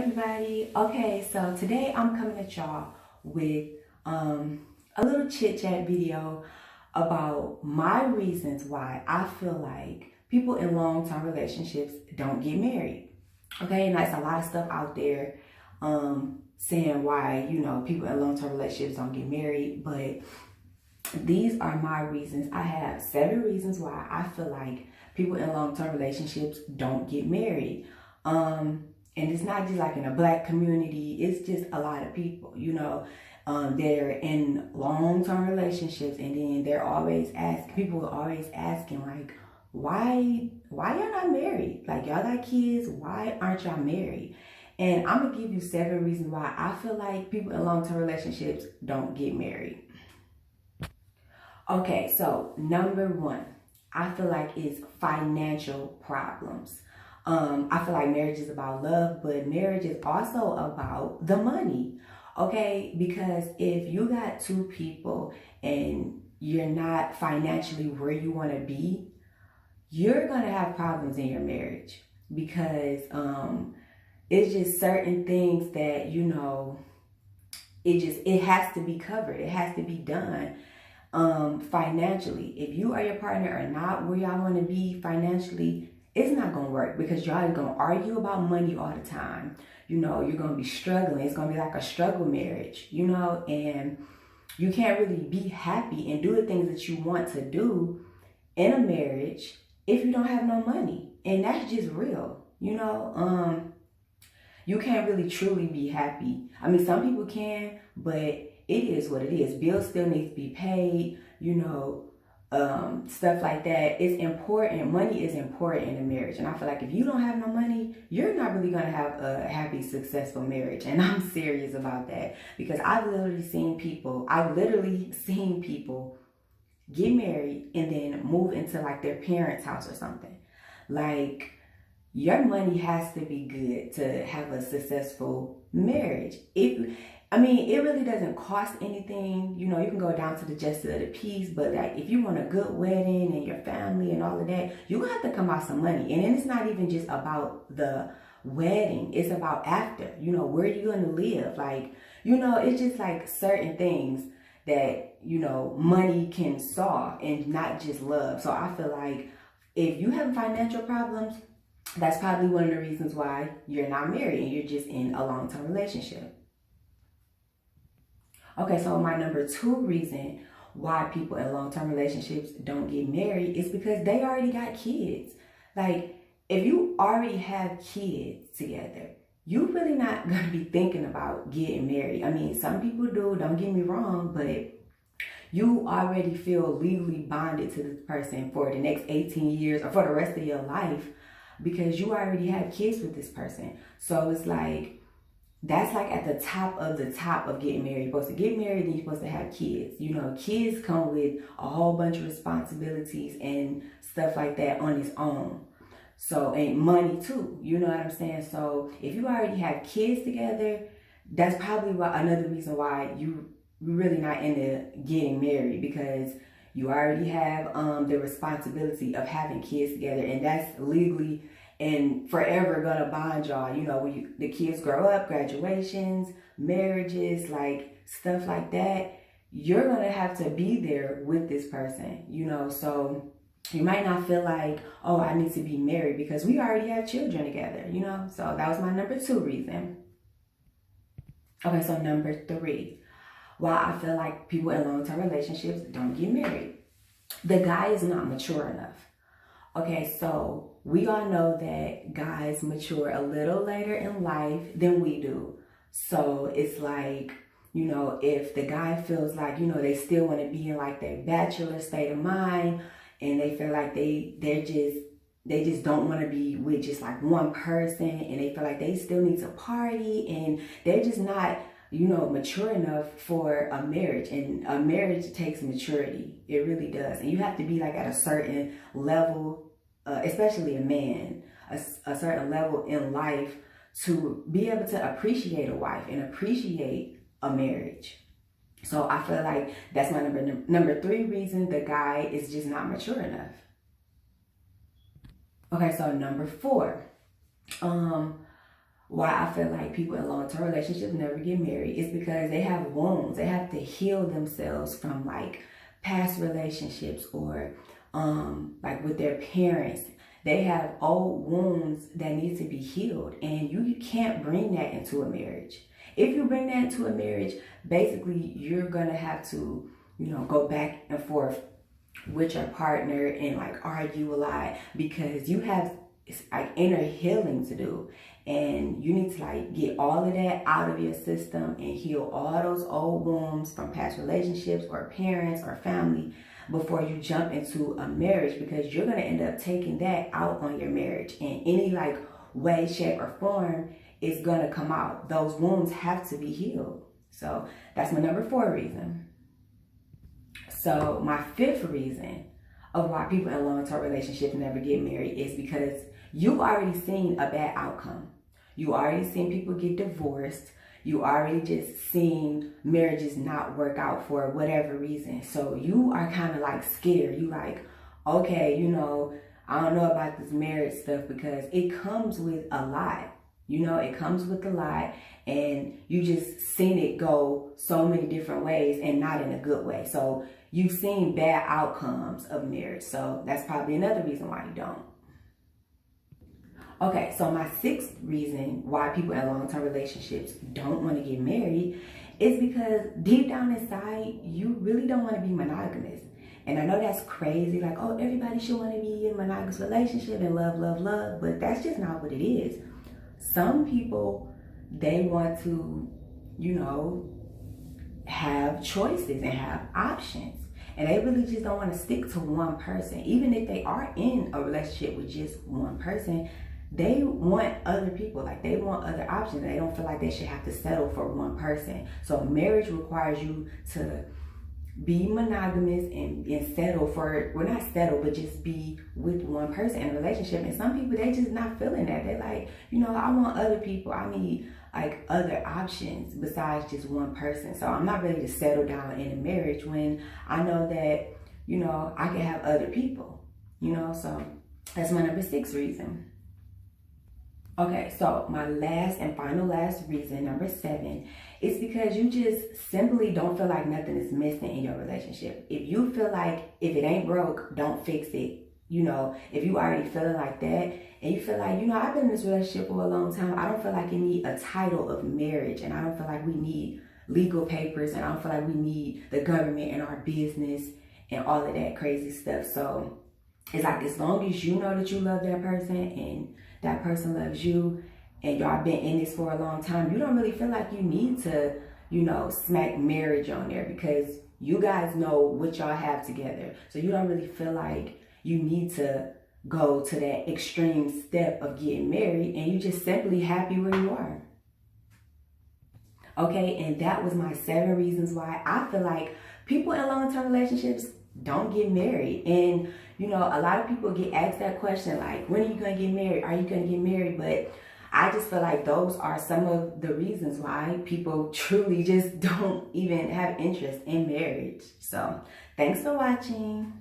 everybody. Okay, so today I'm coming at y'all with a little chit chat video about my reasons why I feel like people in long-term relationships don't get married. Okay, and that's a lot of stuff out there saying why, people in long-term relationships don't get married, but these are my reasons. I have 7 reasons why I feel like people in long-term relationships don't get married. And it's not just like in a black community, it's just a lot of people, they're in long-term relationships, and then people are always asking like, why y'all not married? Like, y'all got kids, why aren't y'all married? And I'm gonna give you 7 reasons why I feel like people in long-term relationships don't get married. Okay, so number 1, I feel like it's financial problems. I feel like marriage is about love, but marriage is also about the money. Okay, because if you got 2 people and you're not financially where you want to be, you're gonna have problems in your marriage because it's just certain things that it has to be covered. It has to be done financially. If you or your partner are not where y'all want to be financially, it's not going to work because y'all are going to argue about money all the time. You're going to be struggling. It's going to be like a struggle marriage, and you can't really be happy and do the things that you want to do in a marriage if you don't have no money. And that's just real, you can't really truly be happy. I mean, some people can, but it is what it is. Bills still need to be paid, stuff like that. It's important. Money is important in a marriage. And I feel like if you don't have no money, you're not really going to have a happy, successful marriage. And I'm serious about that because I've literally seen people get married and then move into like their parents' house or something. Like, your money has to be good to have a successful marriage. It really doesn't cost anything. You can go down to the justice of the peace, but like if you want a good wedding and your family and all of that, you have to come out some money. And then it's not even just about the wedding. It's about after, where you going to live? Like, it's just like certain things that, money can solve and not just love. So I feel like if you have financial problems, that's probably one of the reasons why you're not married and you're just in a long-term relationship. Okay, so my number 2 reason why people in long-term relationships don't get married is because they already got kids. Like, if you already have kids together, you're really not going to be thinking about getting married. I mean, some people do, don't get me wrong, but you already feel legally bonded to this person for the next 18 years or for the rest of your life because you already have kids with this person. So it's like, that's like at the top of getting married. You're supposed to get married, then you're supposed to have kids. Kids come with a whole bunch of responsibilities and stuff like that on its own. So, and money too, you know what I'm saying? So if you already have kids together, that's probably another reason why you really not into getting married, because you already have the responsibility of having kids together, and that's legally and forever gonna bond y'all. When the kids grow up, graduations, marriages, like stuff like that, you're gonna have to be there with this person, so you might not feel like, oh, I need to be married because we already have children together, so that was my number 2 reason. Okay, so number 3, why I feel like people in long-term relationships don't get married. The guy is not mature enough. Okay, so we all know that guys mature a little later in life than we do. So it's like, if the guy feels like, they still want to be in like their bachelor state of mind, and they feel like they just don't want to be with just like one person, and they feel like they still need to party, and they're just not mature enough for a marriage. And a marriage takes maturity. It really does. And you have to be like at a certain level, especially a man, a certain level in life to be able to appreciate a wife and appreciate a marriage. So I feel like that's my number 3 reason the guy is just not mature enough. Okay, so number 4. why I feel like people in long-term relationships never get married is because they have wounds. They have to heal themselves from like past relationships or like with their parents. They have old wounds that need to be healed, and you can't bring that into a marriage. If you bring that into a marriage, basically you're gonna have to, go back and forth with your partner and like argue a lot because you have like inner healing to do, and you need to like get all of that out of your system and heal all those old wounds from past relationships or parents or family before you jump into a marriage, because you're going to end up taking that out on your marriage in any like way, shape, or form. Is going to come out. Those wounds have to be healed. So that's my number 4 reason. So my 5th reason of why people in long-term relationships never get married is because you've already seen a bad outcome. You already seen people get divorced. You already just seen marriages not work out for whatever reason. So you are kind of like scared. You like, okay, I don't know about this marriage stuff because it comes with a lot. It comes with a lot, and you just seen it go so many different ways and not in a good way. So you've seen bad outcomes of marriage. So that's probably another reason why you don't. Okay, so my 6th reason why people in long-term relationships don't want to get married is because deep down inside, you really don't want to be monogamous. And I know that's crazy, like, oh, everybody should want to be in a monogamous relationship and love, love, love, but that's just not what it is. Some people, they want to, have choices and have options. And they really just don't want to stick to one person. Even if they are in a relationship with just one person, they want other people. Like, they want other options. They don't feel like they should have to settle for one person. So marriage requires you to be monogamous and settle for, well, not settle, but just be with one person in a relationship. And some people, they just not feeling that. They're like, I want other people. I need like other options besides just one person. So I'm not ready to settle down in a marriage when I know that, I can have other people, so that's my number 6 reason. Okay, so my last and final reason, number 7, is because you just simply don't feel like nothing is missing in your relationship. If you feel like if it ain't broke, don't fix it. If you already feeling like that and you feel like, I've been in this relationship for a long time, I don't feel like you need a title of marriage, and I don't feel like we need legal papers, and I don't feel like we need the government in our business and all of that crazy stuff. So it's like, as long as you know that you love that person and that person loves you, and y'all been in this for a long time, you don't really feel like you need to, smack marriage on there, because you guys know what y'all have together. So you don't really feel like you need to go to that extreme step of getting married, and you just simply happy where you are. Okay, and that was my 7 reasons why I feel like people in long-term relationships don't get married. And a lot of people get asked that question, like, when are you going to get married? Are you going to get married? But I just feel like those are some of the reasons why people truly just don't even have interest in marriage. So thanks for watching.